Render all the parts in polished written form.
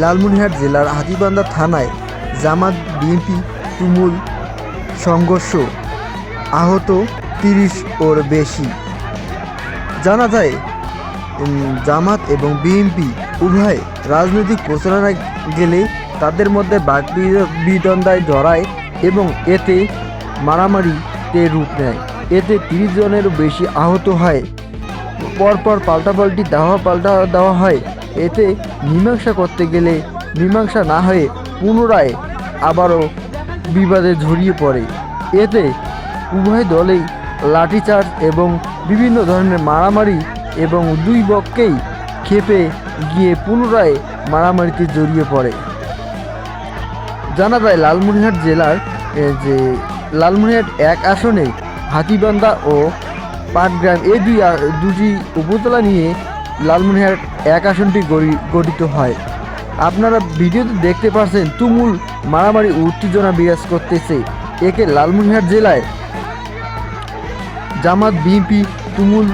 লালমনিরহাট জেলার হাতীবান্ধা থানায় জামাত বিএনপি তুমুল সংঘর্ষ, আহত ৩০ ওর বেশি। জানা যায় জামাত এবং বিএনপি উভয় রাজনৈতিক প্রচারণায় গেলে তাদের মধ্যে বাকবিতণ্ডায় জড়ায় এবং এতে মারামারিতে রূপ নেয়। এতে ৩০ জনেরও বেশি আহত হয়। পরপর পাল্টা দেওয়া হয়। এতে মীমাংসা করতে গেলে মীমাংসা না হয়ে পুনরায় আবারও বিবাদে জড়িয়ে পড়ে। এতে উভয় দলেই লাঠিচার্জ এবং বিভিন্ন ধরনের মারামারি এবং দুই পক্ষেই ক্ষেপে গিয়ে পুনরায় মারামারিতে জড়িয়ে পড়ে। জানা যায় লালমনিরহাট জেলার লালমনিরহাট ১ আসনে হাতীবান্ধা ও পাটগ্রাম এই দুটি উপজেলা নিয়ে লালমনিরহাট ১ আসনটি গঠিত হয়। আপনারা ভিডিওতে দেখতে পাচ্ছেন তুমুল মারামারি উত্তেজনা বিরাজ করতেছে। একে লালমনিরহাট জেলায় জামাত বিএনপি তুমুল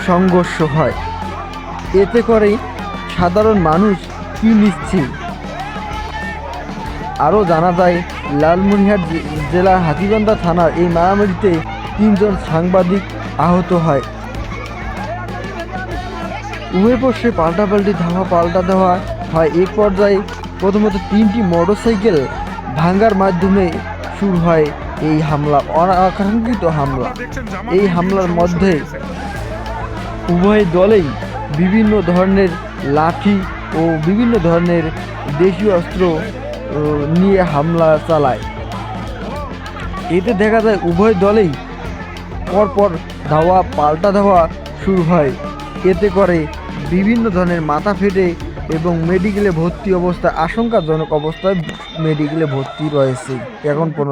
সংঘর্ষ হয়। এতে করে সাধারণ মানুষ কি নিচ্ছে। আরও জানা যায় লালমনিরহাট জেলার হাতীবান্ধা থানার এই মারামারিতে ৩ জন সাংবাদিক আহত হয়। উভয় পক্ষে পাল্টা দেওয়া হয়। এক পর্যায়ে প্রথমত ৩টি মোটরসাইকেল ভাঙার মাধ্যমে শুরু হয় এই হামলা, অনাকাঙ্ক্ষিত হামলা। এই হামলার মধ্যে উভয় দলেই বিভিন্ন ধরনের লাঠি ও বিভিন্ন ধরনের দেশীয় অস্ত্র নিয়ে হামলা চালায়। এতে দেখা যায় উভয় দলেই পরপর পাল্টা দেওয়া শুরু হয়। এতে করে বিভিন্ন ধরনের মাথা ফেটে এবং মেডিকেলে ভর্তি অবস্থায়, আশঙ্কাজনক অবস্থায় মেডিকেলে ভর্তি রয়েছে এখন পর্যন্ত।